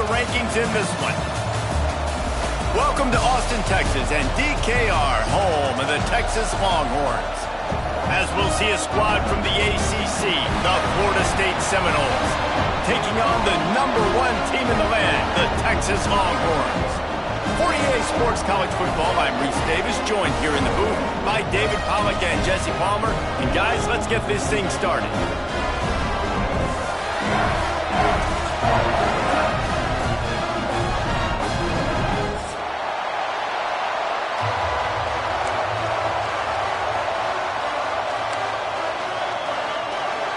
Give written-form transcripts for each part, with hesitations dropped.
the rankings in this one. Welcome to Austin, Texas, and DKR, home of the Texas Longhorns. As we'll see a squad from the ACC, the Florida State Seminoles, taking on the #1 team in the land, the Texas Longhorns. For EA Sports College Football, I'm Reese Davis, joined here in the booth by David Pollack and Jesse Palmer. And guys, let's get this thing started.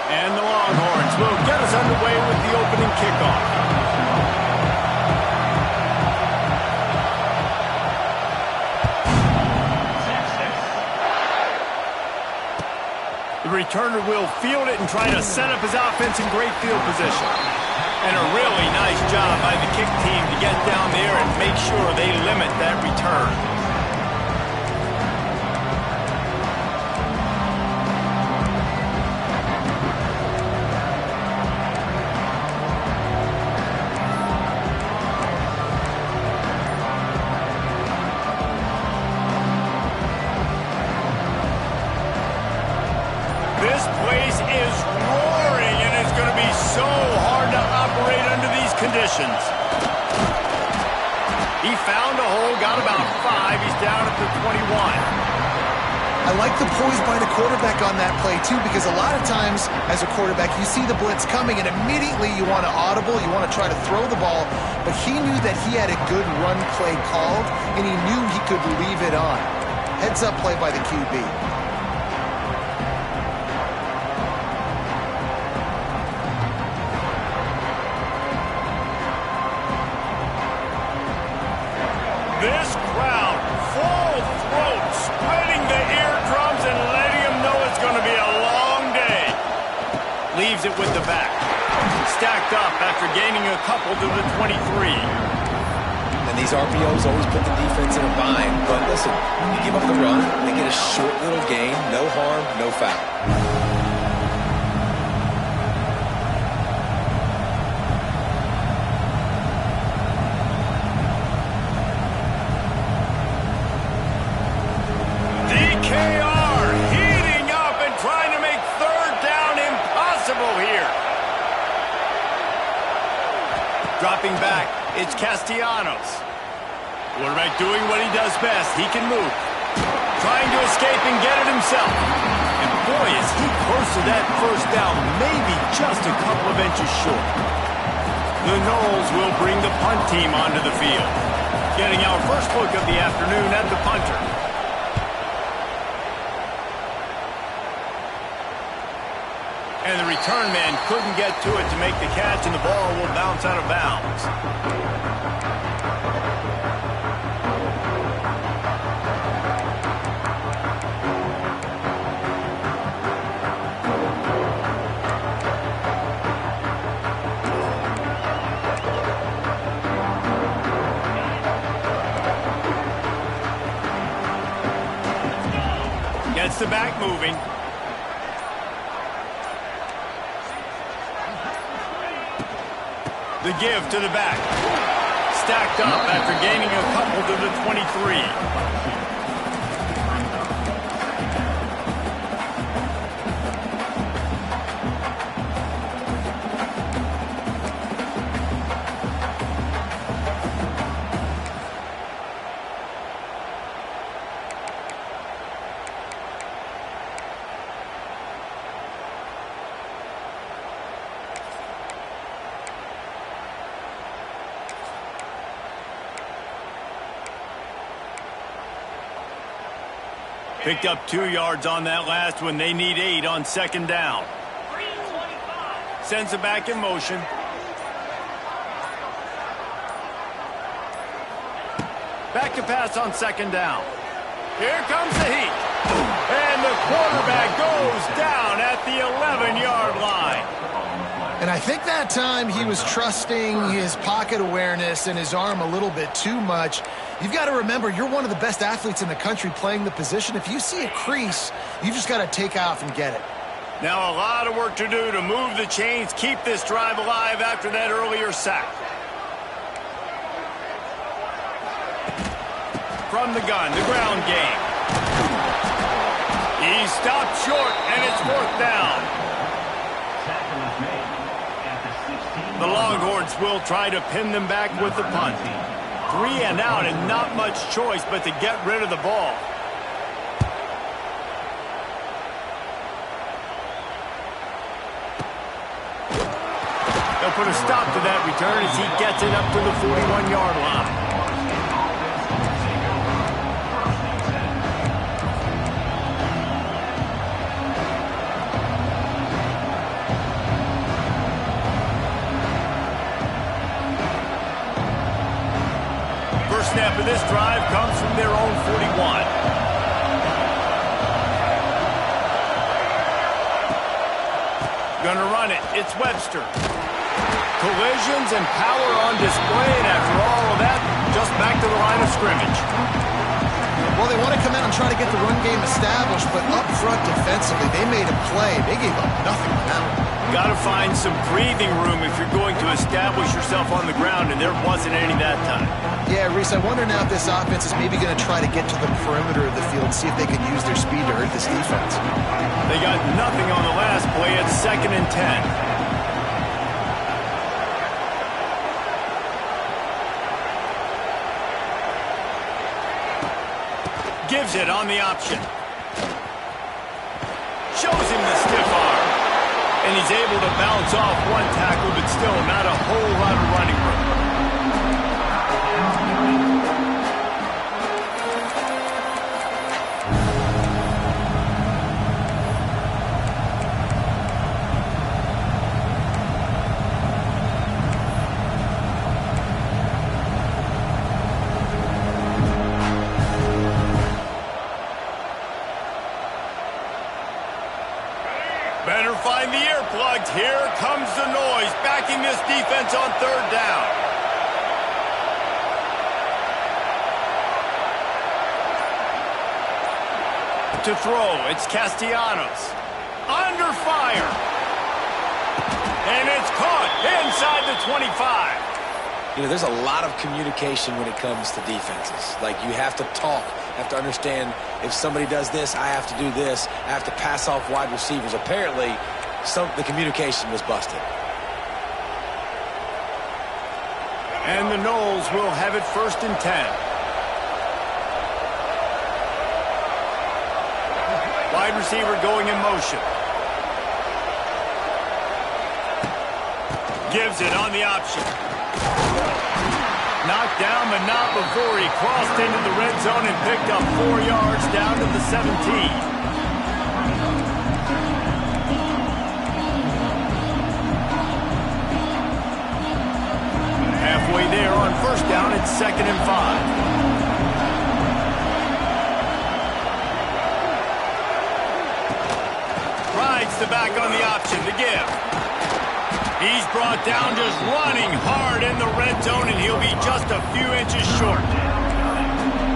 And the Longhorns will get us underway with the opening kickoff. The returner will field it and try to set up his offense in great field position. And a really nice job by the kick team to get down there and make sure they limit that return. This place is roaring, and it's going to be so hard to operate under these conditions. He found a hole, got about 5. He's down at the 21. I like the poise by the quarterback on that play, too, because a lot of times as a quarterback, you see the blitz coming, and immediately you want to audible, you want to try to throw the ball, but he knew that he had a good run play called, and he knew he could leave it on. Heads-up play by the QB. This crowd, full throat, spreading the eardrums and letting them know it's going to be a long day. Leaves it with the back. Stacked up after gaining a couple to the 23. And these RPOs always put the defense in a bind. But listen, you give up the run, they get a short little gain, no harm, no foul. DKR heating up and trying to make third down impossible here. Dropping back, it's Castellanos. Quarterback doing what he does best. He can move. Trying to escape and get it himself. And boy, is he close to that first down, maybe just a couple of inches short. The Noles will bring the punt team onto the field. Getting our first look of the afternoon at the punter. And the return man couldn't get to it to make the catch, and the ball will bounce out of bounds. Gets the back moving. The give to the back. Stacked up after gaining a couple to the 23. Picked up 2 yards on that last one. They need 8 on second down. Sends it back in motion. Back to pass on second down. Here comes the heat. And the quarterback goes down at the 11-yard line. And I think that time he was trusting his pocket awareness and his arm a little bit too much. You've got to remember, you're one of the best athletes in the country playing the position. If you see a crease, you just got to take off and get it. Now a lot of work to do to move the chains, keep this drive alive after that earlier sack. from the gun, the ground game. He stopped short, and it's 4th down. The Longhorns will try to pin them back with the punt. 3 and out, and not much choice but to get rid of the ball. They'll put a stop to that return as he gets it up to the 41-yard line. First snap of this drive comes from their own 41. Gonna run it. It's Webster. Collisions and power on display, and after all of that, just back to the line of scrimmage. Well, they want to come out and try to get the run game established, but up front defensively, they made a play. They gave up nothing on that one. Got to find some breathing room if you're going to establish yourself on the ground, and there wasn't any that time. Yeah, Reese, I wonder now if this offense is maybe going to try to get to the perimeter of the field and see if they can use their speed to hurt this defense. They got nothing on the last play. It's 2nd and 10. Gives it on the option. Shows him the stiff arm. And he's able to bounce off one tackle, but still not a whole lot of running room. Better find the earplugs. Here comes the noise, backing this defense on 3rd down. To throw, it's Castellanos. Under fire. And it's caught inside the 25. You know, there's a lot of communication when it comes to defenses. Like, you have to talk, have to understand if somebody does this, I have to do this. I have to pass off wide receivers. Apparently, the communication was busted. And the Noles will have it 1st and 10. Wide receiver going in motion. Gives it on the option. Knocked down, but not before he crossed into the red zone and picked up 4 yards down to the 17. Halfway there on 1st down, it's 2nd and 5. Rides the back on the option to give. He's brought down just running hard in the red zone, and he'll be just a few inches short.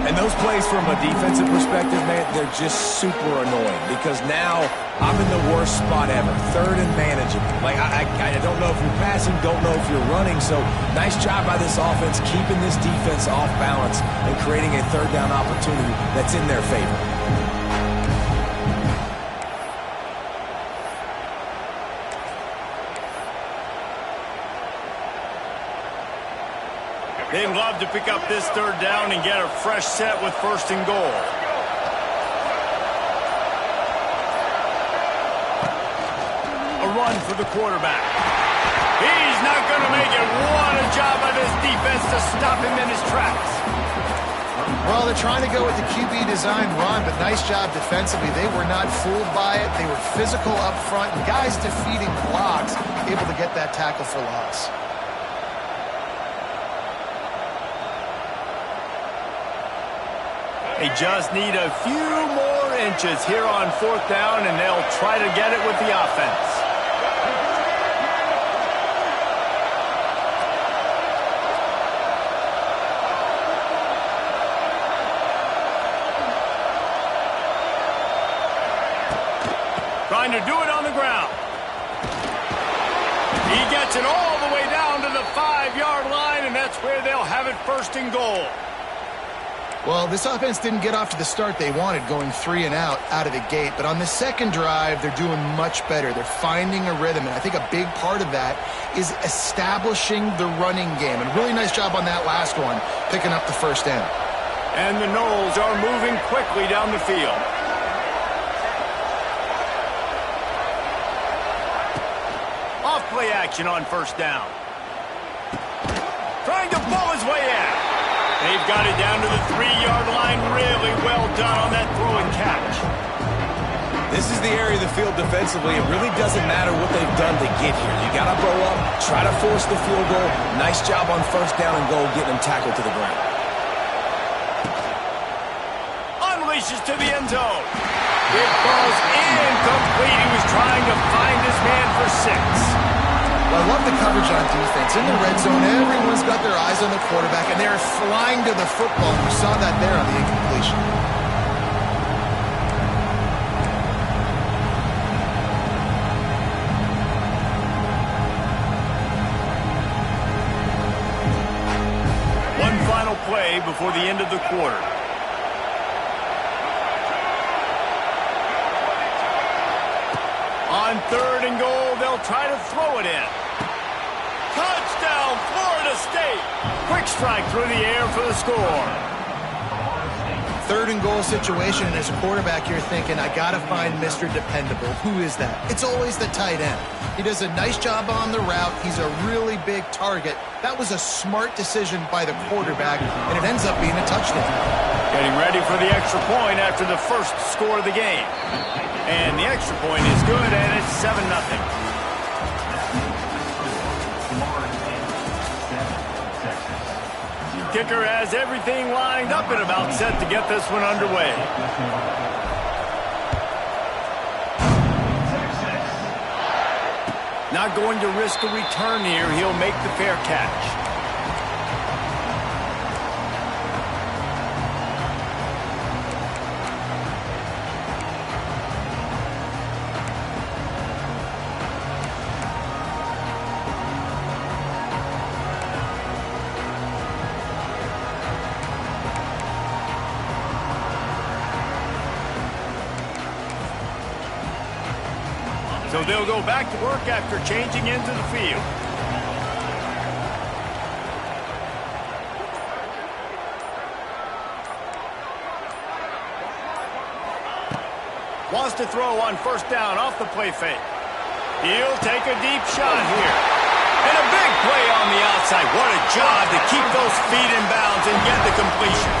And those plays from a defensive perspective, man, they're just super annoying because now I'm in the worst spot ever, 3rd and manageable. Like, I don't know if you're passing, don't know if you're running, so nice job by this offense keeping this defense off balance and creating a 3rd down opportunity that's in their favor. They'd love to pick up this 3rd down and get a fresh set with 1st and goal. A run for the quarterback. He's not going to make it. What a job by this defense to stop him in his tracks. Well, they're trying to go with the QB design run, but nice job defensively. They were not fooled by it. They were physical up front, and guys defeating blocks, able to get that tackle for loss. They just need a few more inches here on 4th down, and they'll try to get it with the offense. Trying to do it on the ground. He gets it all the way down to the 5-yard line, and that's where they'll have it 1st and goal. Well, this offense didn't get off to the start they wanted, going 3 and out of the gate. But on the second drive, they're doing much better. They're finding a rhythm, and I think a big part of that is establishing the running game. And really nice job on that last one, picking up the first down. And the Noles are moving quickly down the field. Off play action on first down. Trying to pull his way out. They've got it down to the 3-yard line. Really well done on that throw and catch. This is the area of the field defensively. It really doesn't matter what they've done to get here. You got to blow up, try to force the field goal. Nice job on first down and goal, getting them tackled to the ground. Unleashes to the end zone. It falls incomplete. He was trying to find his man for 6. Well, I love the coverage on defense. In the red zone, everyone's got their eyes on the quarterback, and they're flying to the football. We saw that there on the incompletion. One final play before the end of the quarter. On 3rd and goal, they'll try to throw it in. Touchdown, Florida State! Quick strike through the air for the score. 3rd and goal situation, and as a quarterback, you're thinking, I got to find Mr. Dependable. Who is that? It's always the tight end. He does a nice job on the route. He's a really big target. That was a smart decision by the quarterback, and it ends up being a touchdown. Getting ready for the extra point after the first score of the game. And the extra point is good, and it's 7-0. Kicker has everything lined up and about set to get this one underway. Not going to risk a return here. He'll make the fair catch. So they'll go back to work after changing into the field. Wants to throw on first down off the play fake. He'll take a deep shot here. And a big play on the outside. What a job to keep those feet in bounds and get the completion.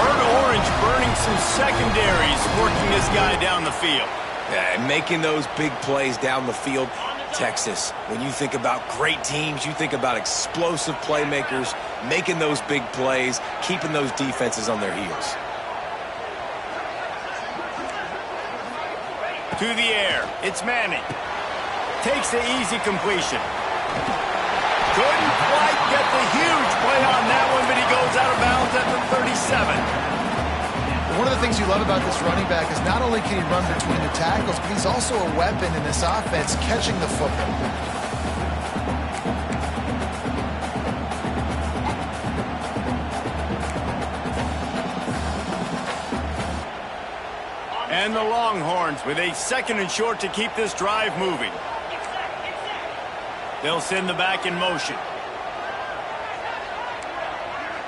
Burnt Orange burning some secondaries, working this guy down the field. Yeah, making those big plays down the field. Texas, when you think about great teams, you think about explosive playmakers, making those big plays, keeping those defenses on their heels. To the air, it's Manning. Takes the easy completion. Couldn't quite get the huge play on that one, but he goes out of bounds at the 37. One of the things you love about this running back is not only can he run between the tackles, but he's also a weapon in this offense, catching the football. And the Longhorns with a 2nd and short to keep this drive moving. They'll send the back in motion.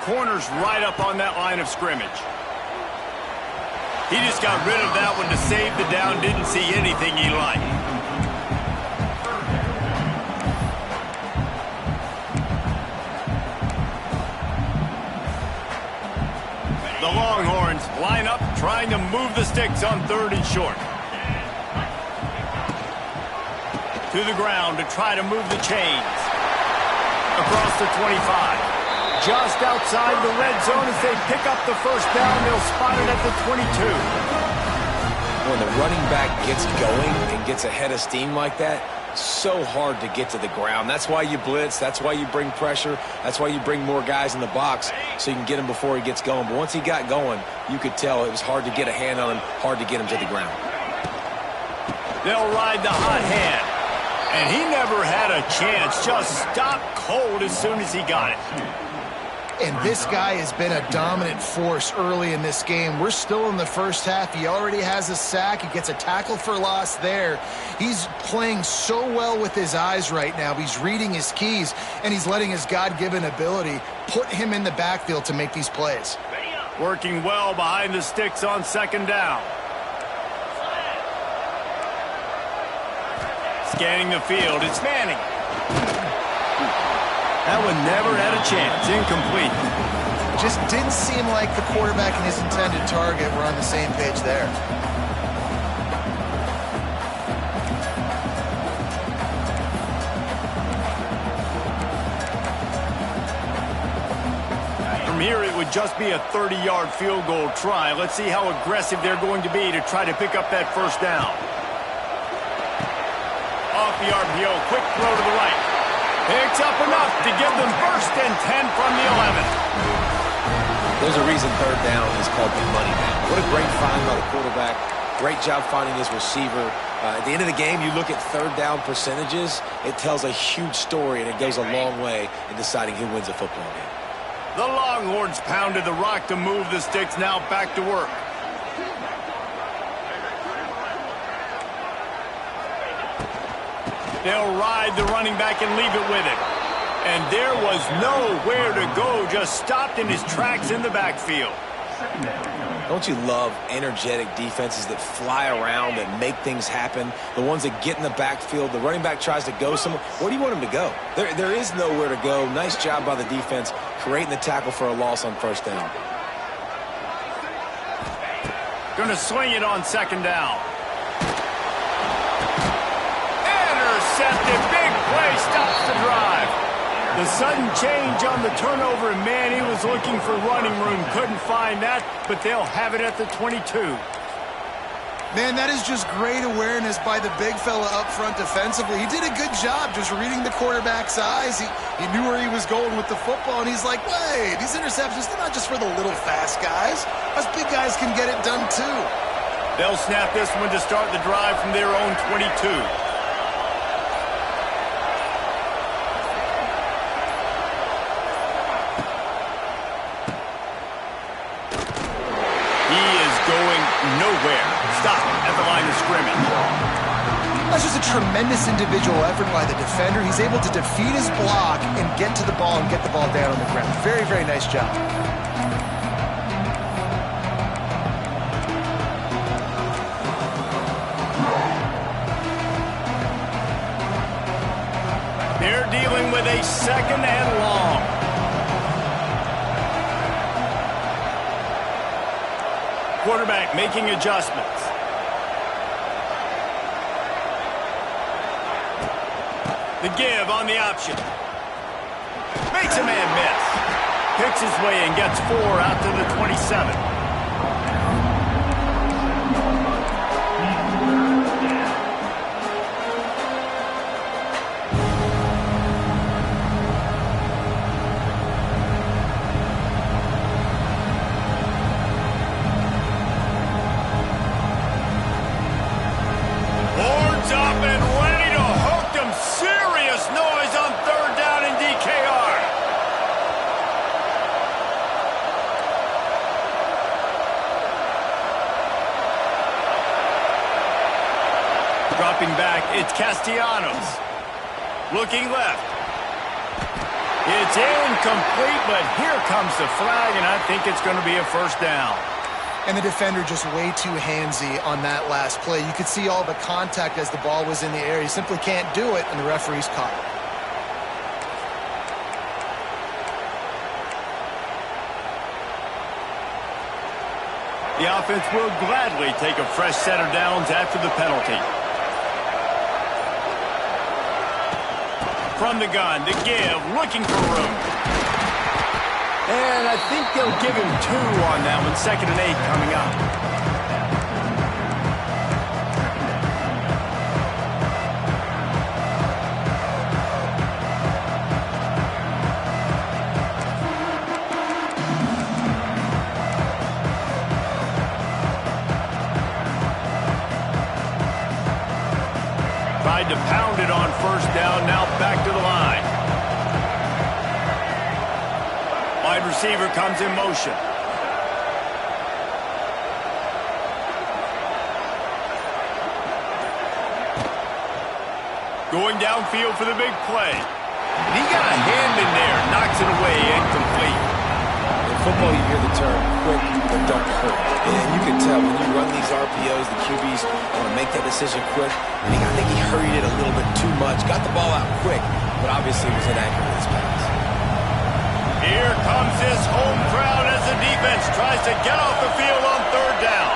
Corners right up on that line of scrimmage. He just got rid of that one to save the down. Didn't see anything he liked. The Longhorns line up, trying to move the sticks on 3rd and short. To the ground to try to move the chains. Across the 25. Just outside the red zone as they pick up the first down. They'll spot it at the 22. When the running back gets going and gets ahead of steam like that, so hard to get to the ground. That's why you blitz. That's why you bring pressure. That's why you bring more guys in the box so you can get him before he gets going. But once he got going, you could tell it was hard to get a hand on him, hard to get him to the ground. They'll ride the hot hand. And he never had a chance. Just stopped cold as soon as he got it. And this guy has been a dominant force early in this game. We're still in the first half. He already has a sack. He gets a tackle for loss there. He's playing so well with his eyes right now. He's reading his keys, and he's letting his God-given ability put him in the backfield to make these plays. Working well behind the sticks on second down. Scanning the field, it's Manning. That one never had a chance. Incomplete. Just didn't seem like the quarterback and his intended target were on the same page there. From here, it would just be a 30-yard field goal try. Let's see how aggressive they're going to be to try to pick up that first down. Off the RPO, quick throw to the right. Picks up enough to give them first and 10 from the 11. There's a reason third down is called the money down. What a great find by the quarterback. Great job finding his receiver. At the end of the game, you look at third down percentages. It tells a huge story, and it goes a long way in deciding who wins a football game. The Longhorns pounded the rock to move the sticks. Now back to work. They'll ride the running back and leave it with it. And there was nowhere to go, just stopped in his tracks in the backfield. Don't you love energetic defenses that fly around and make things happen? The ones that get in the backfield, the running back tries to go somewhere. Where do you want him to go? There is nowhere to go. Nice job by the defense, creating the tackle for a loss on first down. Going to swing it on second down. Intercepted, big play, stops the drive. The sudden change on the turnover, and man, he was looking for running room. Couldn't find that, but they'll have it at the 22. Man, that is just great awareness by the big fella up front defensively. He did a good job just reading the quarterback's eyes. He knew where he was going with the football, and he's like, wait, these interceptions, they're not just for the little fast guys. Us big guys can get it done too. They'll snap this one to start the drive from their own 22. Nowhere. Stop at the line of scrimmage. That's just a tremendous individual effort by the defender. He's able to defeat his block and get to the ball and get the ball down on the ground. Very, very nice job. They're dealing with a second and long. Quarterback making adjustments. The give on the option. Makes a man miss. Picks his way and gets 4 out to the 27. Dropping back, it's Castellanos. Looking left. It's incomplete, but here comes the flag, and I think it's going to be a first down. And the defender just way too handsy on that last play. You could see all the contact as the ball was in the air. He simply can't do it, and the referee's caught it. The offense will gladly take a fresh set of downs after the penalty. From the gun, the give, looking for room. And I think they'll give him 2 on that one. 2nd and 8 coming up. Tried to pound it on first down, now back to the line. Wide receiver comes in motion. Going downfield for the big play. And he got a hand in there, knocks it away, incomplete. In football, you hear the term quick but don't hurt. And you can tell when you run these RPOs, the QBs want to make that decision quick. And I think he hurried it a little bit too much. Got the ball out quick, but obviously was inaccurate in his pass. Here comes his home crowd as the defense tries to get off the field on third down.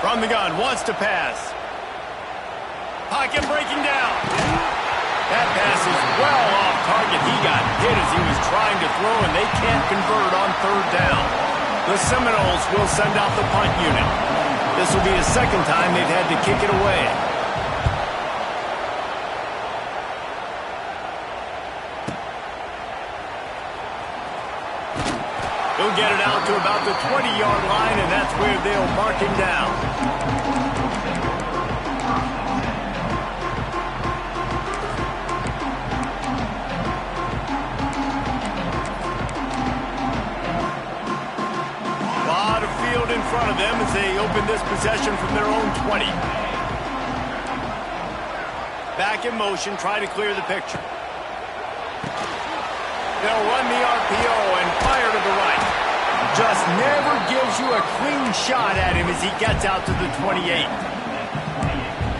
From the gun, wants to pass. Pocket breaking down. That pass is well off target. He got hit as he was trying to throw, and they can't convert on third down. The Seminoles will send out the punt unit. This will be the second time they've had to kick it away. He'll get it out to about the 20-yard line, and that's where they'll mark him down. A lot of field in front of them as they open this possession from their own 20. Back in motion, try to clear the picture. They'll run the RPO and fire to the right. Just never gives you a clean shot at him as he gets out to the 28.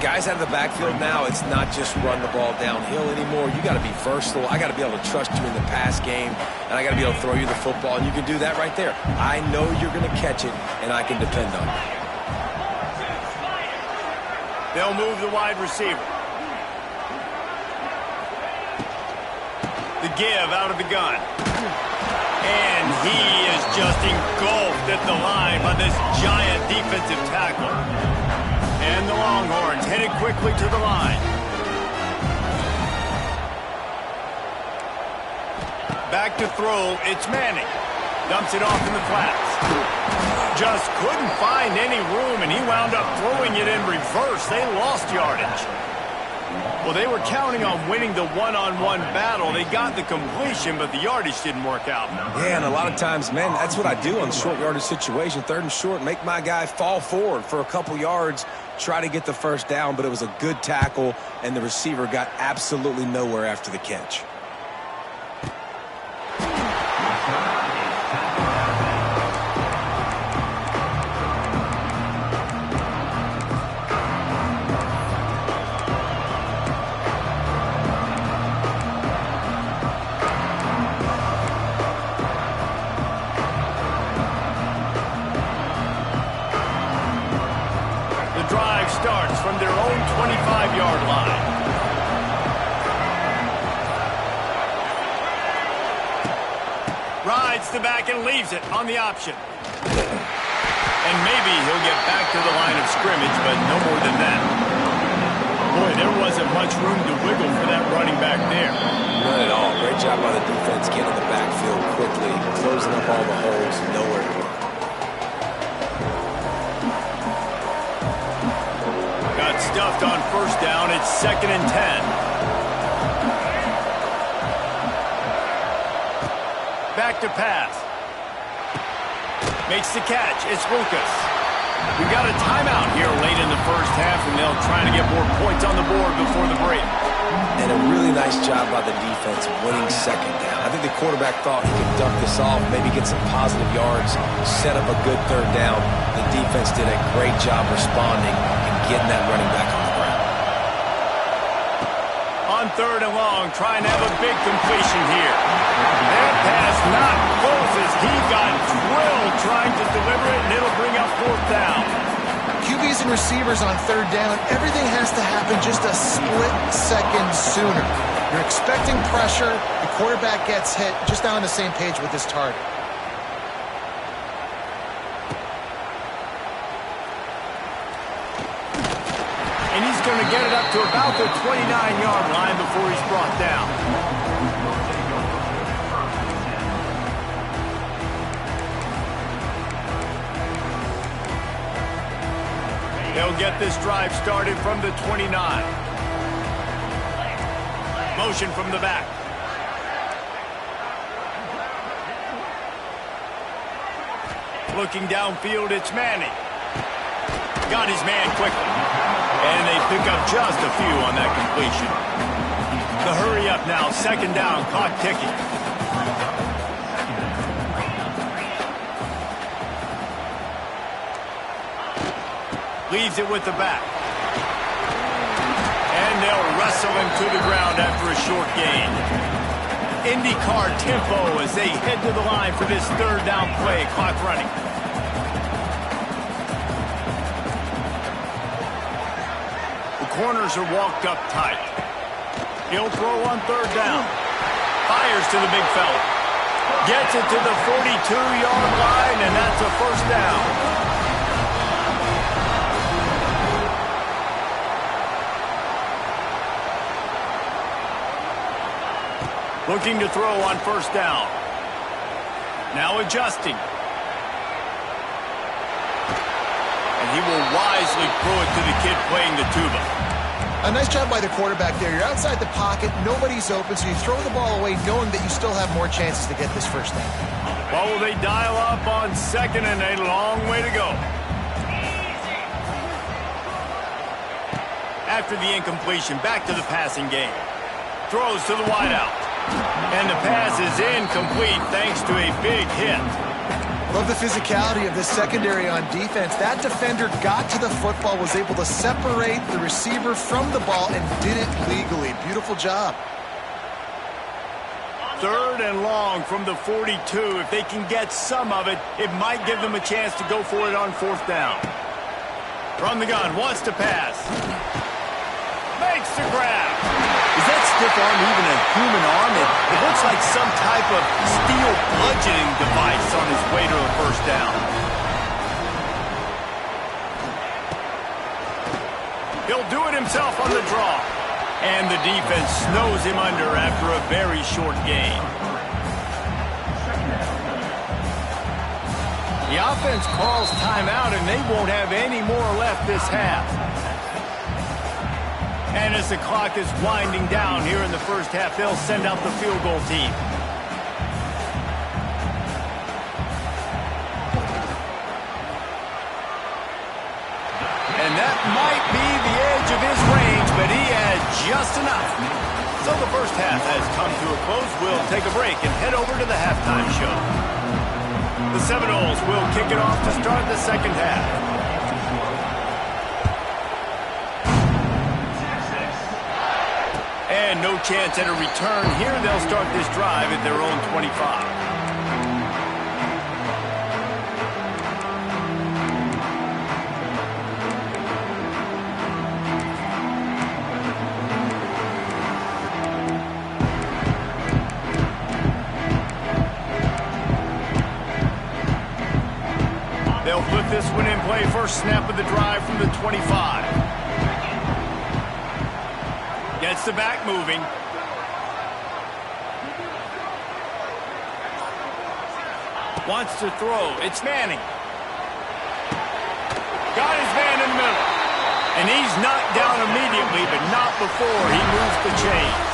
Guys out of the backfield now, it's not just run the ball downhill anymore. You got to be versatile. I got to be able to trust you in the pass game, and I got to be able to throw you the football, and you can do that right there. I know you're going to catch it, and I can depend on it. They'll move the wide receiver. The give out of the gun. And he is just engulfed at the line by this giant defensive tackle. And the Longhorns headed quickly to the line. Back to throw, it's Manning. Dumps it off in the flats. Just couldn't find any room, and he wound up throwing it in reverse. They lost yardage. Well, they were counting on winning the one-on-one battle. They got the completion, but the yardage didn't work out. Yeah, and a lot of times, man, that's what I do on short yardage situation. Third and short, make my guy fall forward for a couple yards, try to get the first down, but it was a good tackle, and the receiver got absolutely nowhere after the catch. Starts from their own 25-yard line. Rides the back and leaves it on the option. And maybe he'll get back to the line of scrimmage, but no more than that. Boy, there wasn't much room to wiggle for that running back there. None at all. Great job by the defense getting in the backfield quickly, closing up all the holes, nowhere to go. Stuffed on first down. It's 2nd and 10. Back to pass. Makes the catch. It's Lucas. We got a timeout here late in the first half, and they'll try to get more points on the board before the break. And a really nice job by the defense winning second down. I think the quarterback thought he could duck this off, maybe get some positive yards, set up a good third down. The defense did a great job responding and getting that running back on the ground. On third and long, trying to have a big completion here. That pass not close as he got drilled trying to deliver it, and it'll bring up fourth down. QBs and receivers on third down, everything has to happen just a split second sooner. You're expecting pressure, the quarterback gets hit, just not on the same page with his target. And he's going to get it up to about the 29-yard line before he's brought down. They'll get this drive started from the 29. Motion from the back. Looking downfield, it's Manning. Got his man quickly. And they pick up just a few on that completion. The hurry up now, second down, clock ticking. Leaves it with the back. And they'll wrestle him to the ground after a short gain. IndyCar tempo as they head to the line for this third down play. Clock running. The corners are walked up tight. He'll throw on third down. Fires to the big fella. Gets it to the 42-yard line, and that's a first down. Looking to throw on first down. Now adjusting. And he will wisely throw it to the kid playing the tuba. A nice job by the quarterback there. You're outside the pocket, nobody's open, so you throw the ball away knowing that you still have more chances to get this first down. Well, will they dial up on second and a long way to go? After the incompletion, back to the passing game. Throws to the wideout. And the pass is incomplete thanks to a big hit. Love the physicality of this secondary on defense. That defender got to the football, was able to separate the receiver from the ball, and did it legally. Beautiful job. Third and long from the 42. If they can get some of it, it might give them a chance to go for it on fourth down. From the gun, wants to pass. Makes the grab. Is that stiff arm even a human arm? It looks like some type of steel bludgeoning device on his way to a first down. He'll do it himself on the draw. And the defense snows him under after a very short gain. The offense calls timeout, and they won't have any more left this half. And as the clock is winding down here in the first half, they'll send out the field goal team. And that might be the edge of his range, but he had just enough. So the first half has come to a close. We'll take a break and head over to the halftime show. The Seminoles will kick it off to start the second half. And no chance at a return here. They'll start this drive at their own 25. They'll put this one in play. First snap of the drive from the 25. Gets the back moving. Wants to throw. It's Manning. Got his man in the middle. And he's knocked down immediately, but not before he moves the chains.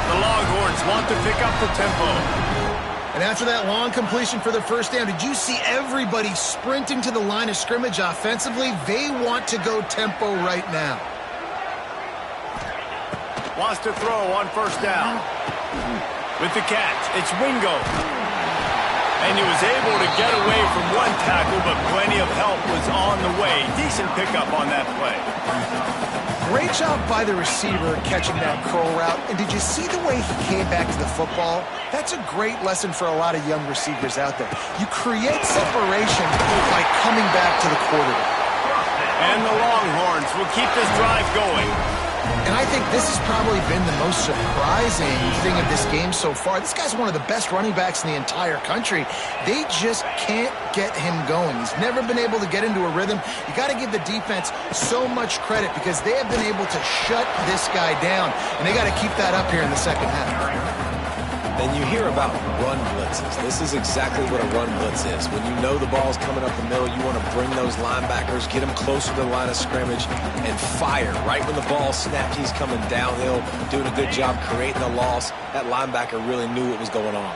The Longhorns want to pick up the tempo. And after that long completion for the first down, did you see everybody sprinting to the line of scrimmage offensively? They want to go tempo right now. Wants to throw on first down. With the catch, it's Wingo. And he was able to get away from one tackle, but plenty of help was on the way. Decent pickup on that play. Great job by the receiver catching that curl route. And did you see the way he came back to the football? That's a great lesson for a lot of young receivers out there. You create separation by coming back to the quarterback. And the Longhorns will keep this drive going. And I think this has probably been the most surprising thing of this game so far. This guy's one of the best running backs in the entire country. They just can't get him going. He's never been able to get into a rhythm. You got to give the defense so much credit because they have been able to shut this guy down. And they got to keep that up here in the second half. And you hear about run blitzes. This is exactly what a run blitz is. When you know the ball's coming up the middle, you want to bring those linebackers, get them closer to the line of scrimmage, and fire. Right when the ball snapped, he's coming downhill, doing a good job creating a loss. That linebacker really knew what was going on.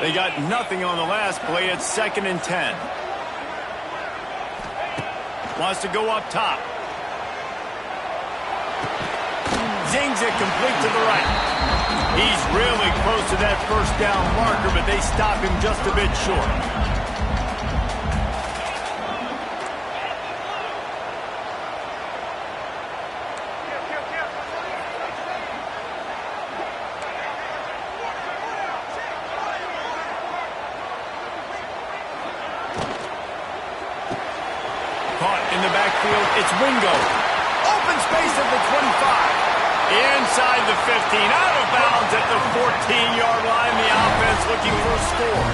They got nothing on the last play. It's 2nd and 10. Wants to go up top. Zings it complete to the right. He's really close to that first down marker, but they stop him just a bit short. Caught in the backfield, it's Wingo. Open space at the 25. Inside the 15, out of bounds at the 14-yard line. The offense looking for a score.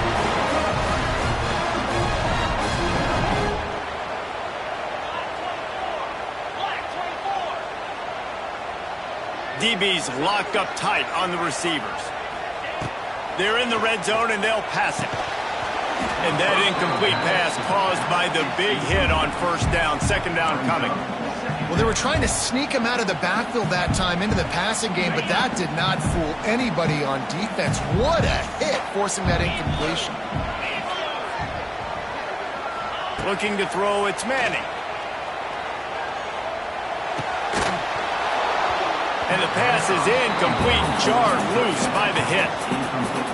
DB's locked up tight on the receivers. They're in the red zone, and they'll pass it. And that incomplete pass caused by the big hit on first down. 2nd down coming. Well, they were trying to sneak him out of the backfield that time into the passing game, but that did not fool anybody on defense. What a hit, forcing that incompletion. Looking to throw, it's Manning. And the pass is incomplete, jarred loose by the hit.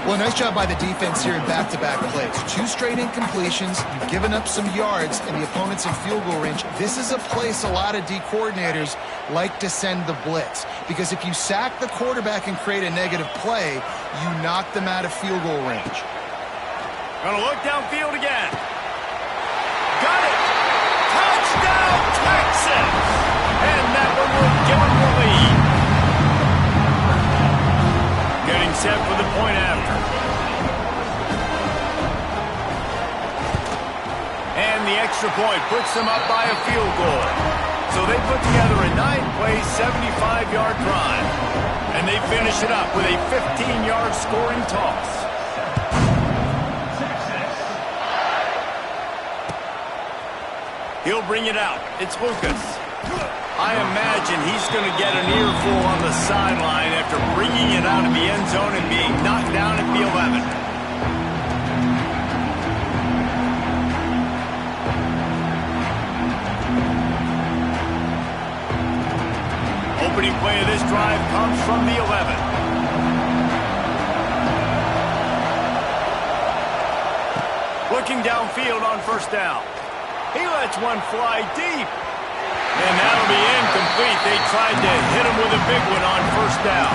Well, nice job by the defense here in back-to-back plays. 2 straight incompletions, you've given up some yards, and the opponent's in field goal range. This is a place a lot of D coordinators like to send the blitz, because if you sack the quarterback and create a negative play, you knock them out of field goal range. Gonna look downfield again. Got it! Touchdown, Texas! And that one will give them the lead. Getting set for the point after. And the extra point puts them up by a field goal. So they put together a 9-play, 75-yard drive. And they finish it up with a 15-yard scoring toss. He'll bring it out. It's Lucas. I imagine he's going to get an earful on the sideline after bringing it out of the end zone and being knocked down at the 11. Opening play of this drive comes from the 11. Looking downfield on first down. He lets one fly deep. And that'll be incomplete. They tried to hit him with a big one on first down.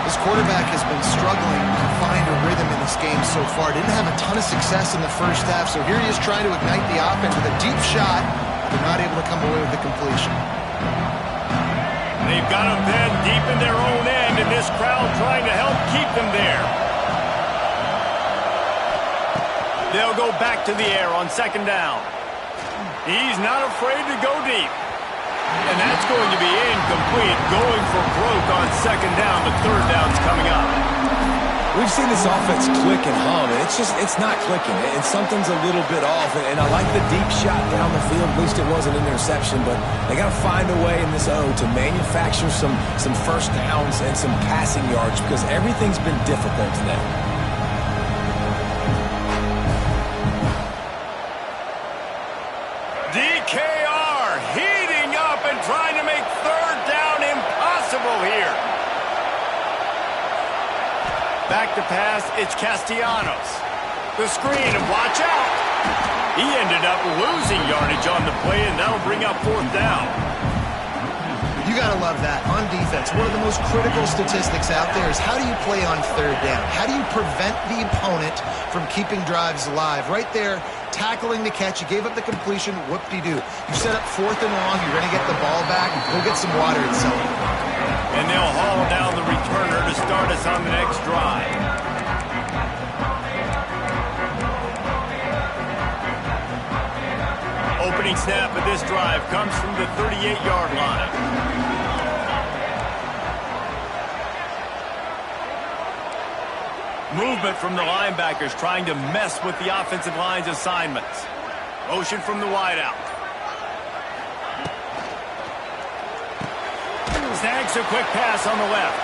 This quarterback has been struggling to find a rhythm in this game so far. Didn't have a ton of success in the first half, so here he is trying to ignite the offense with a deep shot. They're not able to come away with the completion. They've got him pinned deep in their own end, and this crowd trying to help keep them there. They'll go back to the air on 2nd down. He's not afraid to go deep. And that's going to be incomplete. Going for broke on 2nd down. The 3rd down's coming up. We've seen this offense click and hum, and it's not clicking. And something's a little bit off. And I like the deep shot down the field. At least it wasn't an interception, but they got to find a way in this O to manufacture some first downs and some passing yards, because everything's been difficult today. DKR heating up and trying to make 3rd down impossible here. Back to pass, it's Castellanos. The screen, and watch out. He ended up losing yardage on the play, and that'll bring up 4th down. You got to love that. On defense, one of the most critical statistics out there is how do you play on 3rd down? How do you prevent the opponent from keeping drives alive? Right there, tackling the catch. You gave up the completion. Whoop-de-doo. You set up 4th and long. You're going to get the ball back. Go get some water and celebrate. And they'll haul down the returner to start us on the next drive. Opening snap of this drive comes from the 38-yard line. Movement from the linebackers trying to mess with the offensive line's assignments. Motion from the wideout. Snags a quick pass on the left.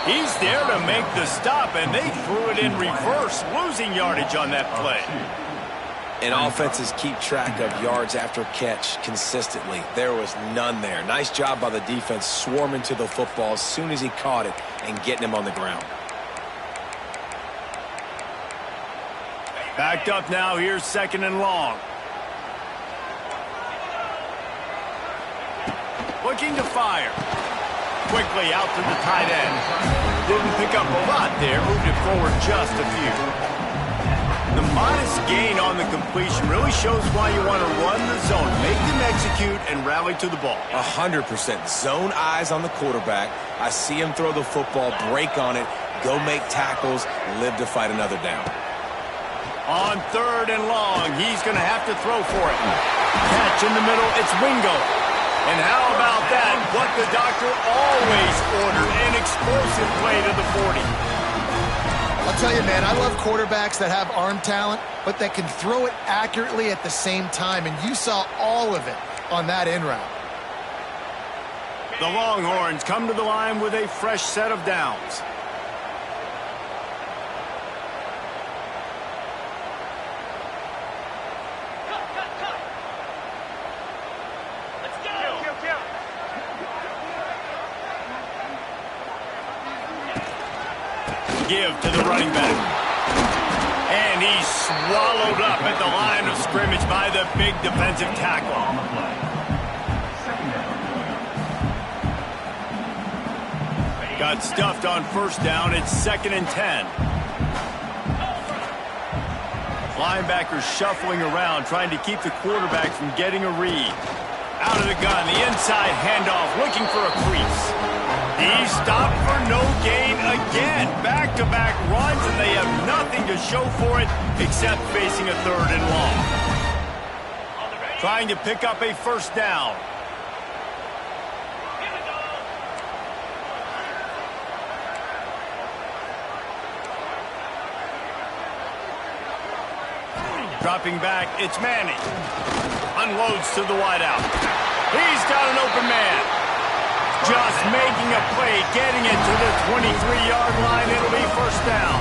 He's there to make the stop, and they threw it in reverse, losing yardage on that play. And offenses keep track of yards after catch consistently. There was none there. Nice job by the defense swarming to the football as soon as he caught it and getting him on the ground. Backed up now. Here's 2nd and long. Looking to fire. Quickly out to the tight end. Didn't pick up a lot there. Moved it forward just a few. The modest gain on the completion really shows why you want to run the zone. Make them execute and rally to the ball. 100%. Zone eyes on the quarterback. I see him throw the football, break on it, go make tackles, live to fight another down. On 3rd and long, he's going to have to throw for it. Catch in the middle, it's Wingo. And how about that? What the doctor always ordered, an explosive play to the 40. I'll tell you, man, I love quarterbacks that have arm talent, but that can throw it accurately at the same time, and you saw all of it on that in route. The Longhorns come to the line with a fresh set of downs. Give to the running back. And he's swallowed up at the line of scrimmage by the big defensive tackle. Got stuffed on 1st down. It's 2nd and 10. Linebackers shuffling around, trying to keep the quarterback from getting a read. Out of the gun, the inside handoff, looking for a crease. He stopped for no gain again. Back-to-back runs, and they have nothing to show for it except facing a 3rd and long. Trying to pick up a 1st down. Dropping back, it's Manning. Unloads to the wideout. He's got an open man. Just making a play, getting it to the 23-yard line. It'll be 1st down.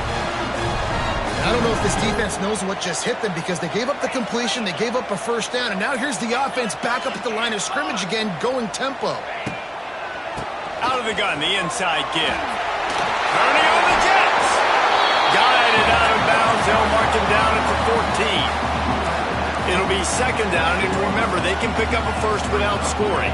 I don't know if this defense knows what just hit them because they gave up the completion, they gave up a 1st down, and now here's the offense back up at the line of scrimmage again, going tempo. Out of the gun, the inside give. Turning on the Jets. Guided out of bounds. They'll mark him down at the 14. It'll be 2nd down, and remember, they can pick up a 1st without scoring.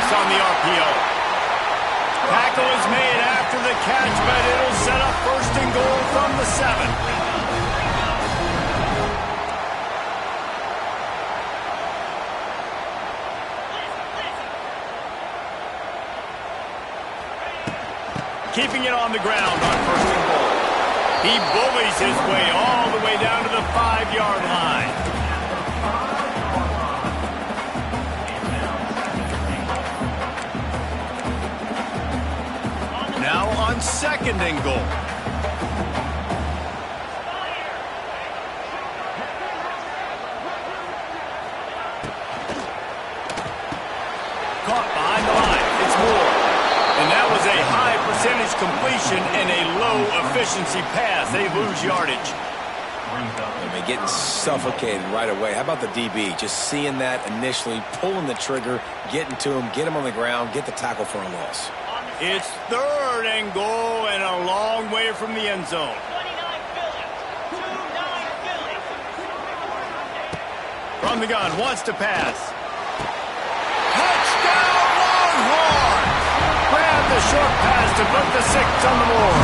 On the RPO. Tackle is made after the catch, but it'll set up 1st and goal from the 7. Keeping it on the ground on 1st and goal. He bullies his way all the way down to the 5-yard line. Now on 2nd and goal. Caught behind the line. It's Moore. And that was a high percentage completion and a low efficiency pass. They lose yardage. They're getting suffocated right away. How about the DB? Just seeing that initially, pulling the trigger, getting to him, get him on the ground, get the tackle for a loss. It's 3rd and goal and a long way from the end zone. From the gun, wants to pass. Touchdown, Longhorns! Grab the short pass to put the 6 on the board.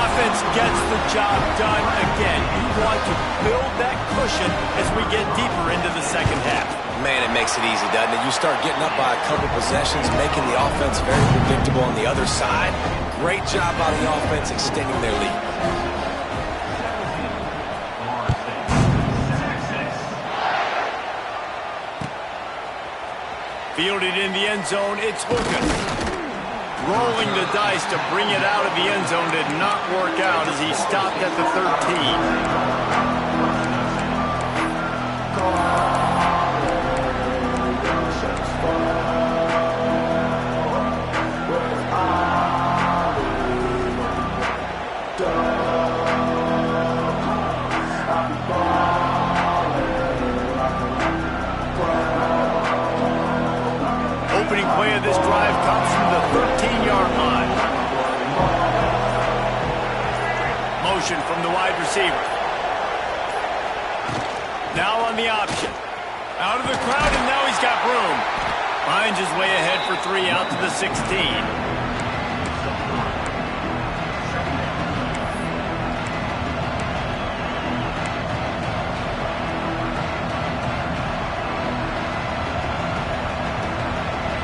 Offense gets the job done again. You want to build that cushion as we get deeper into the 2nd half. Man, it makes it easy, doesn't it? You start getting up by a couple possessions, making the offense very predictable on the other side. Great job by the offense extending their lead. Fielded in the end zone, it's Lucas. Rolling the dice to bring it out of the end zone did not work out as he stopped at the 13. Opening play of this drive comes from the 13-yard line. Motion from the wide receiver. Now on the option. Out of the crowd, and now he's got room. Finds his way ahead for 3 out to the 16.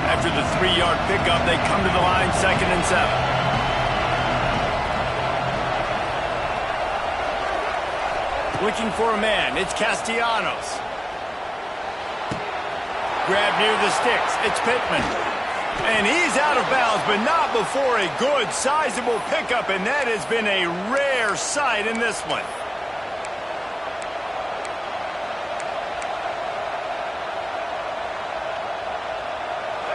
After the 3-yard pickup, they come to the line 2nd and 7. Looking for a man, it's Castellanos. Grab near the sticks, it's Pittman. And he's out of bounds, but not before a good, sizable pickup, and that has been a rare sight in this one.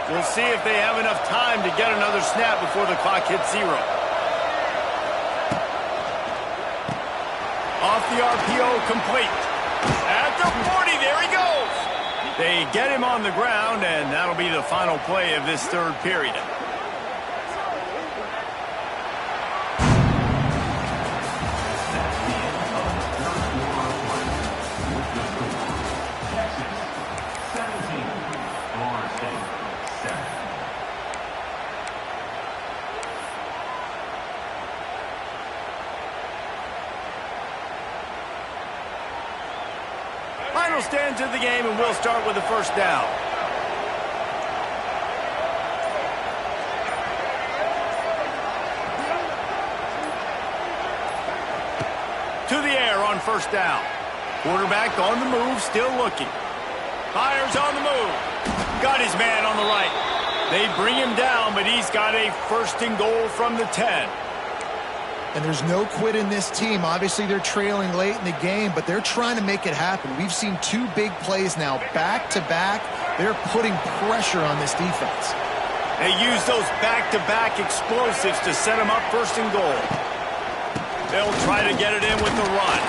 We'll see if they have enough time to get another snap before the clock hits 0. Off the RPO, complete. At the 40, there he goes. They get him on the ground, and that'll be the final play of this 3rd period. Final stands of the game, and we'll start with the 1st down. To the air on 1st down. Quarterback on the move, still looking. Fires on the move. Got his man on the right. They bring him down, but he's got a 1st and goal from the 10. And there's no quit in this team. Obviously, they're trailing late in the game, but they're trying to make it happen. We've seen 2 big plays now, back-to-back. They're putting pressure on this defense. They use those back-to-back explosives to set them up 1st and goal. They'll try to get it in with the run.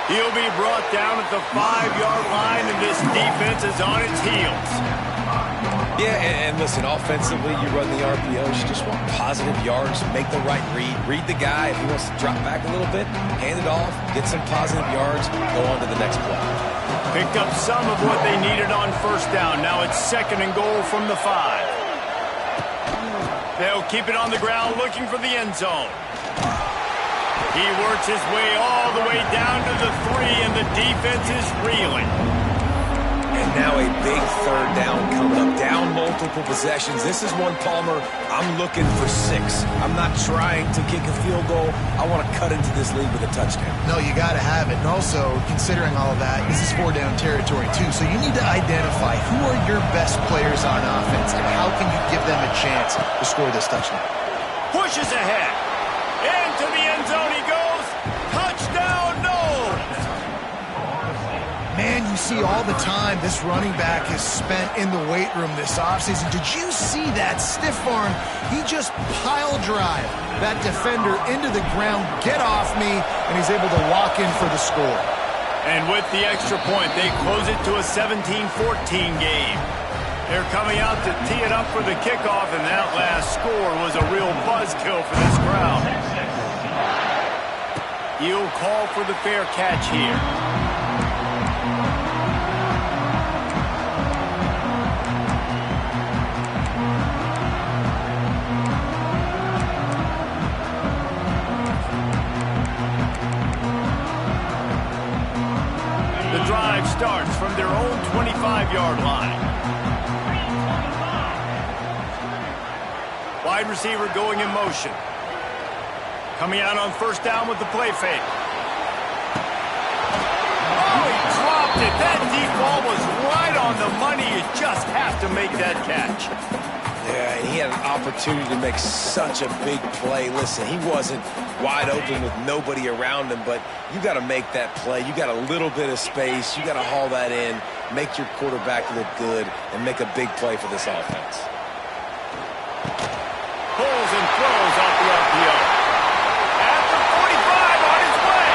He'll be brought down at the 5-yard line, and this defense is on its heels. Yeah, and listen, offensively, you run the RPOs, you just want positive yards, make the right read the guy. If he wants to drop back a little bit, hand it off, get some positive yards, go on to the next play. Picked up some of what they needed on 1st down. Now it's 2nd and goal from the 5. They'll keep it on the ground looking for the end zone. He works his way all the way down to the 3, and the defense is reeling. And now a big 3rd down coming up. Down multiple possessions. This is one, Palmer, I'm looking for 6. I'm not trying to kick a field goal. I want to cut into this lead with a touchdown. No, you got to have it. And also, considering all of that, this is 4-down territory, too. So you need to identify who are your best players on offense and how can you give them a chance to score this touchdown. Pushes ahead. Into the end zone he goes. Touchdown, no! Man, you see all the time this running back has spent in the weight room this offseason. Did you see that stiff arm? He just pile drive that defender into the ground, get off me, and he's able to walk in for the score. And with the extra point, they close it to a 17-14 game. They're coming out to tee it up for the kickoff, and that last score was a real buzzkill for this crowd. He'll call for the fair catch here. The drive starts from their own 25-yard line. Wide receiver going in motion. Coming out on 1st down with the play fake. Oh, he dropped it. That deep ball was right on the money. You just have to make that catch. Yeah, and he had an opportunity to make such a big play. Listen, he wasn't wide open with nobody around him, but you got to make that play. You got a little bit of space. You got to haul that in, make your quarterback look good, and make a big play for this offense. Pulls and throws off the RPO. At the 45 on his way.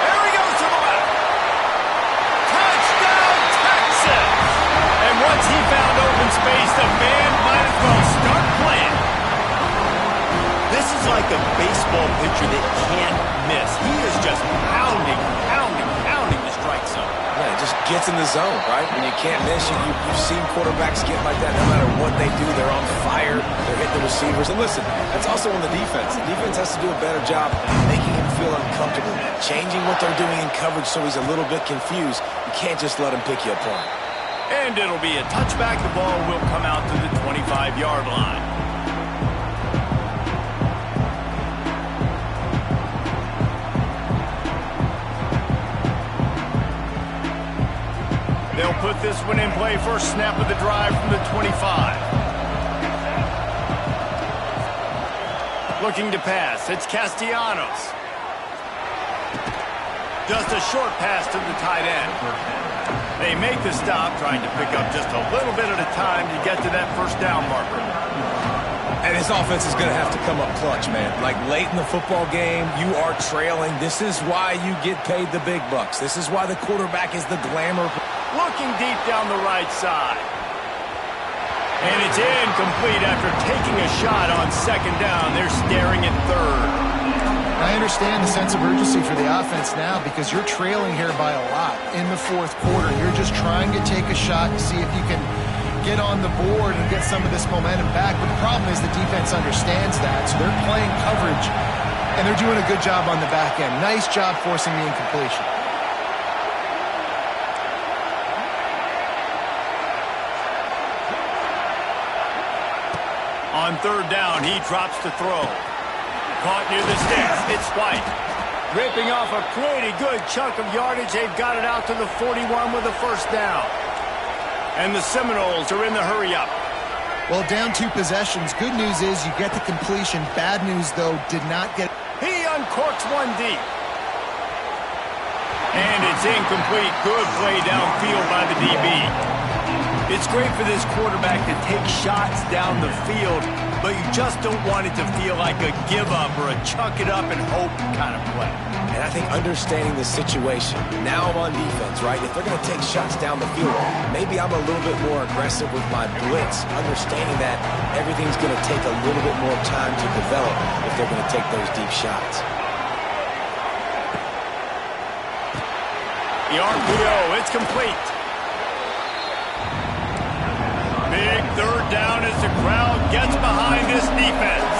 There he goes to the left. Touchdown, Texas! And once he found open space, the band might as well start playing. This is like a baseball pitcher that can't miss. He is just pounding the strike zone. Yeah, it just gets in the zone, right? When you can't miss, you've seen quarterbacks get like that. No matter what they do, they're on fire. They're hitting the receivers. And listen, that's also on the defense. The defense has to do a better job making him feel uncomfortable, changing what they're doing in coverage so he's a little bit confused. You can't just let him pick you apart. And it'll be a touchback. The ball will come out to the 25-yard line. They'll put this one in play. First snap of the drive from the 25. Looking to pass. It's Castellanos. Just a short pass to the tight end. They make the stop, trying to pick up just a little bit at a time to get to that first down marker. And his offense is going to have to come up clutch, man. Like late in the football game, you are trailing. This is why you get paid the big bucks. This is why the quarterback is the glamour. Looking deep down the right side. And it's incomplete after taking a shot on second down. They're staring at third. I understand the sense of urgency for the offense now because you're trailing here by a lot in the fourth quarter. You're just trying to take a shot to see if you can get on the board and get some of this momentum back. But the problem is the defense understands that, so they're playing coverage, and they're doing a good job on the back end. Nice job forcing the incompletion. On third down, he drops to throw. Caught near the sticks. It's White. Ripping off a pretty good chunk of yardage. They've got it out to the 41 with a first down. And the Seminoles are in the hurry-up. Well, down 2 possessions. Good news is you get the completion. Bad news, though, did not get... He uncorks one deep. And it's incomplete. Good play downfield by the DB. It's great for this quarterback to take shots down the field, but you just don't want it to feel like a give-up or a chuck it up and hope kind of play. And I think understanding the situation, now I'm on defense, right? If they're going to take shots down the field, maybe I'm a little bit more aggressive with my blitz, understanding that everything's going to take a little bit more time to develop if they're going to take those deep shots. The RPO, it's complete. Big third down as the crowd gets behind this defense.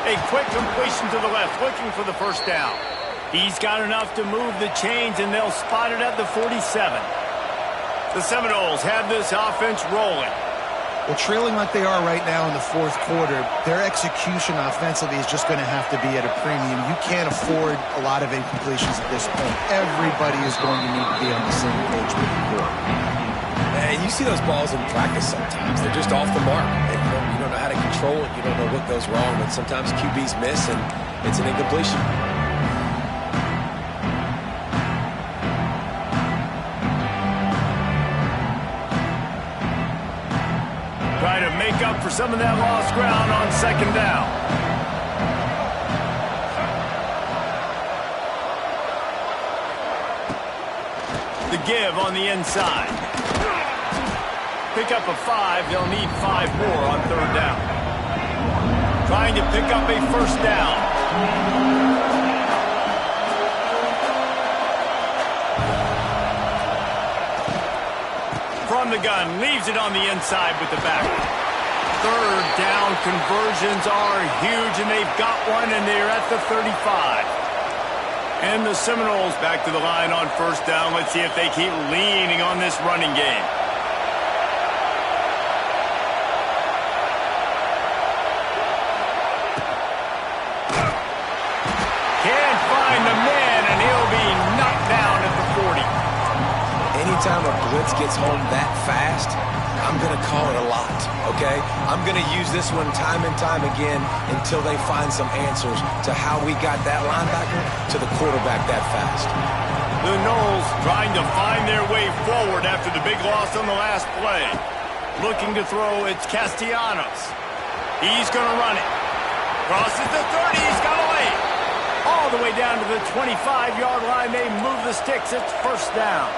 A quick completion to the left, looking for the first down. He's got enough to move the chains, and they'll spot it at the 47. The Seminoles have this offense rolling. Well, trailing like they are right now in the fourth quarter, their execution offensively is just going to have to be at a premium. You can't afford a lot of incompletions at this point. Everybody is going to need to be on the same page with the court. And you see those balls in practice sometimes. They're just off the mark. You don't know how to control it. You don't know what goes wrong. But sometimes QBs miss, and it's an incompletion. Try to make up for some of that lost ground on second down. The give on the inside. Pick up a 5. They'll need 5 more on third down. Trying to pick up a first down. From the gun, leaves it on the inside with the back. Third down conversions are huge, and they've got one, and they're at the 35. And the Seminoles back to the line on first down. Let's see if they keep leaning on this running game. Can't find the man, and anytime a blitz gets home that fast, I'm going to call it a lot, okay? I'm going to use this one time and time again until they find some answers to how we got that linebacker to the quarterback that fast. The Noles trying to find their way forward after the big loss on the last play. Looking to throw, it's Castellanos. He's going to run it. Crosses the 30, he's got a lane. All the way down to the 25-yard line, they move the sticks, it's first down.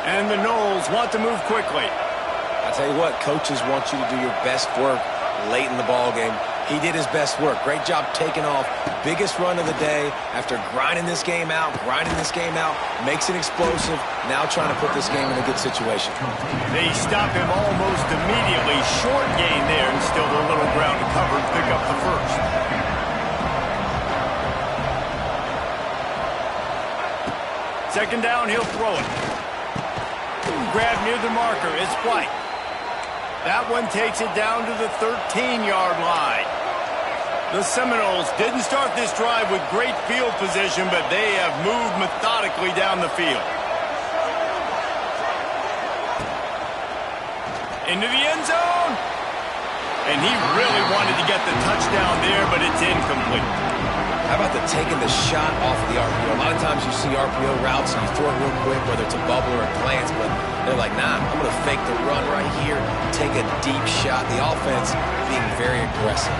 And the Noles want to move quickly. I tell you what, coaches want you to do your best work late in the ball game. He did his best work. Great job taking off. Biggest run of the day after grinding this game out, makes it explosive, now trying to put this game in a good situation. They stop him almost immediately. Short gain there, and still a little ground to cover and pick up the first. Second down, he'll throw it. Grab near the marker, it's White. That one takes it down to the 13-yard line. The Seminoles didn't start this drive with great field position, but they have moved methodically down the field. Into the end zone. And he really wanted to get the touchdown there, but it's incomplete. How about taking the shot off of the RPO? A lot of times you see RPO routes and you throw it real quick, whether it's a bubble or a glance, but they're like, nah, I'm going to fake the run right here, take a deep shot. The offense being very aggressive.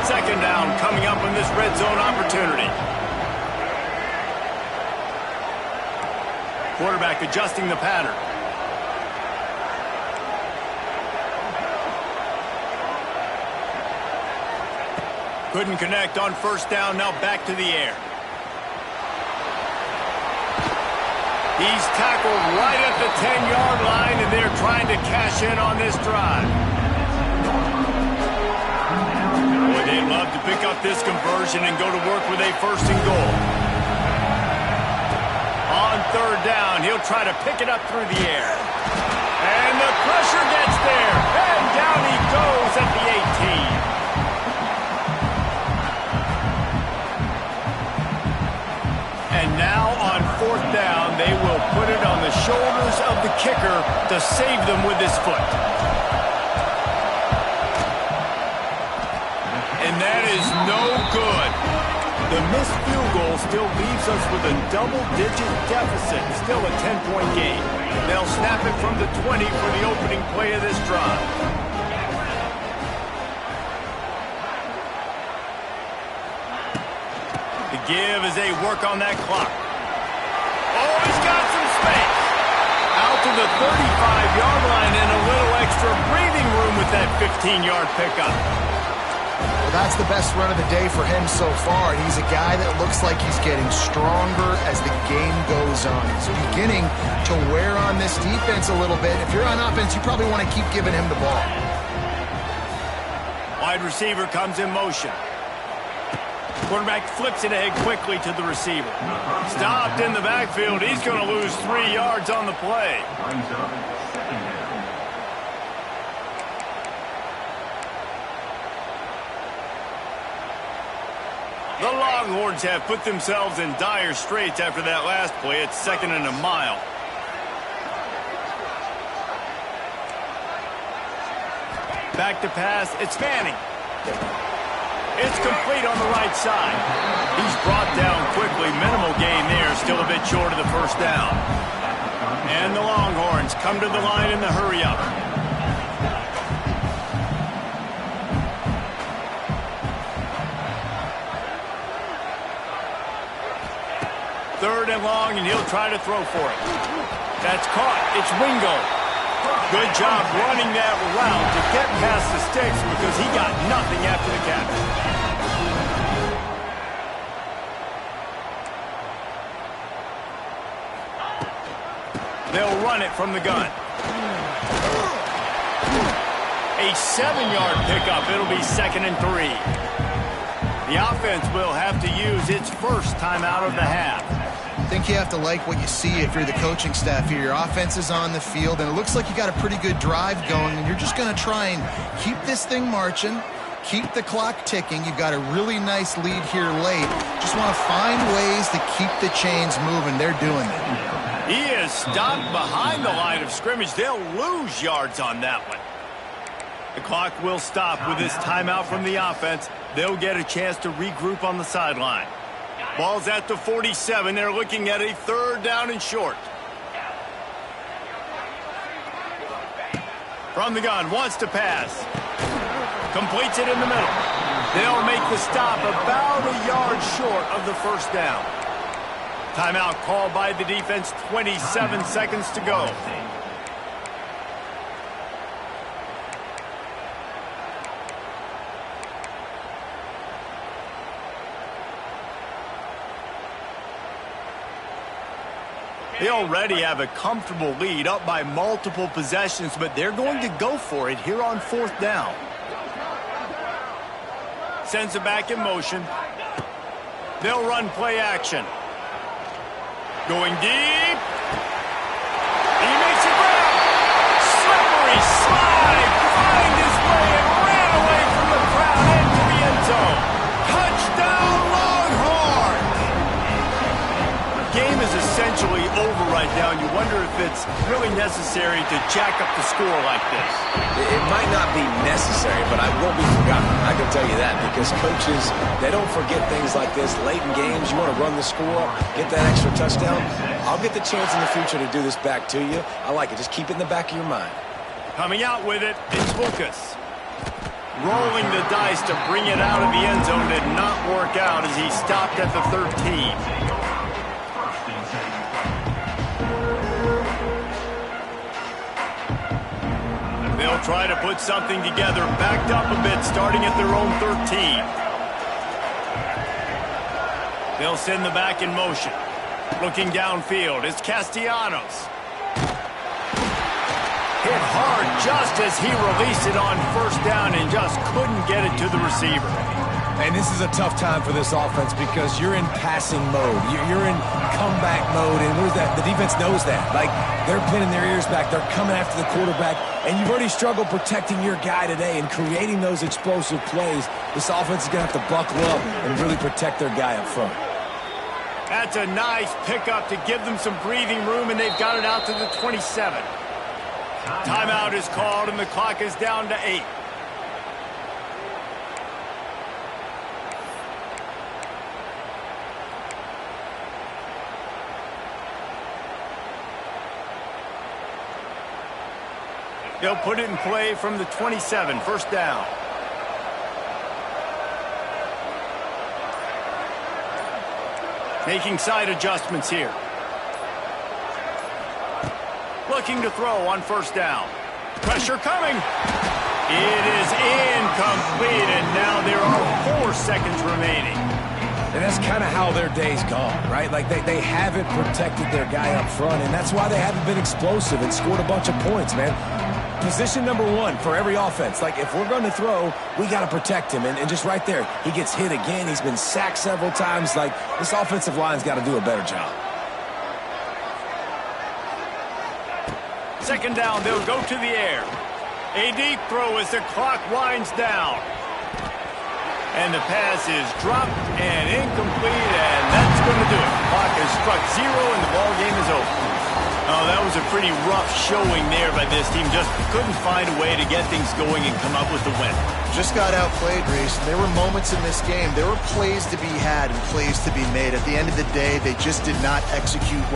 Second down coming up in this red zone opportunity. Quarterback adjusting the pattern. Couldn't connect on first down, now back to the air. He's tackled right at the 10-yard line, and they're trying to cash in on this drive. Boy, they'd love to pick up this conversion and go to work with a first and goal. On third down, he'll try to pick it up through the air. And the pressure gets there, and down he goes at the 18. And now on fourth down, they will put it on the shoulders of the kicker to save them with his foot. And that is no good. The missed field goal still leaves us with a double-digit deficit, still a 10-point game. They'll snap it from the 20 for the opening play of this drive. Give as they work on that clock. Oh, he's got some space. Out to the 35-yard line and a little extra breathing room with that 15-yard pickup. Well, that's the best run of the day for him so far. And he's a guy that looks like he's getting stronger as the game goes on. He's beginning to wear on this defense a little bit. If you're on offense, you probably want to keep giving him the ball. Wide receiver comes in motion. Quarterback flips it ahead quickly to the receiver. Stopped in the backfield. He's going to lose 3 yards on the play. The Longhorns have put themselves in dire straits after that last play. It's second and a mile. Back to pass. It's Manning. It's complete on the right side. He's brought down quickly. Minimal gain there. Still a bit short of the first down. And the Longhorns come to the line in the hurry-up. Third and long, and he'll try to throw for it. That's caught. It's Wingo. Good job running that route to get past the sticks because he got nothing after the catch. They'll run it from the gun. A 7-yard pickup. It'll be 2nd and 3. The offense will have to use its first timeout of the half. I think you have to like what you see if you're the coaching staff here. Your offense is on the field, and it looks like you got a pretty good drive going, and you're just going to try and keep this thing marching, keep the clock ticking. You've got a really nice lead here late. Just want to find ways to keep the chains moving. They're doing it. He is is stopped behind the line of scrimmage. They'll lose yards on that one. The clock will stop with this timeout from the offense. They'll get a chance to regroup on the sideline. Ball's at the 47. They're looking at a 3rd down and short. From the gun, wants to pass. Completes it in the middle. They'll make the stop about a yard short of the 1st down. Timeout called by the defense, 27 seconds to go. They already have a comfortable lead, up by multiple possessions, but they're going to go for it here on 4th down. Sends it back in motion. They'll run play action. Going deep. He makes it grab. Slippery slide. Find his way and ran away from the crowd into the end zone. Touchdown, Longhorn! Game is essentially over right now, and you wonder if it's really necessary to jack up the score like this. It might not be necessary, but I won't be forgotten. I can tell you that, because coaches, they don't forget things like this. Late in games, you want to run the score, get that extra touchdown. I'll get the chance in the future to do this back to you. I like it. Just keep it in the back of your mind. Coming out with it is Lucas. Rolling the dice to bring it out of the end zone did not work out as he stopped at the 13. They'll try to put something together, backed up a bit, starting at their own 13. They'll send the back in motion. Looking downfield, it's Castellanos. Hit hard just as he released it on 1st down and just couldn't get it to the receiver. And this is a tough time for this offense because you're in passing mode. You're in comeback mode, and where's that? The defense knows that. Like, they're pinning their ears back. They're coming after the quarterback, and you've already struggled protecting your guy today and creating those explosive plays. This offense is going to have to buckle up and really protect their guy up front. That's a nice pickup to give them some breathing room, and they've got it out to the 27. Timeout is called, and the clock is down to 8. They'll put it in play from the 27, 1st down. Making side adjustments here. Looking to throw on 1st down. Pressure coming. It is incomplete, and now there are 4 seconds remaining. And that's kind of how their day's gone, right? Like, they haven't protected their guy up front, and that's why they haven't been explosive and scored a bunch of points, man. Position number 1 for every offense. Like, if we're going to throw, we got to protect him. And just right there, he gets hit again. He's been sacked several times. Like, this offensive line's got to do a better job. 2nd down, they'll go to the air. A deep throw as the clock winds down. And the pass is dropped and incomplete, and that's going to do it. Clock has struck 0, and the ball game is over. Oh, that was a pretty rough showing there by this team. Just couldn't find a way to get things going and come up with the win. Just got outplayed, Reese. There were moments in this game. There were plays to be had and plays to be made. At the end of the day, they just did not execute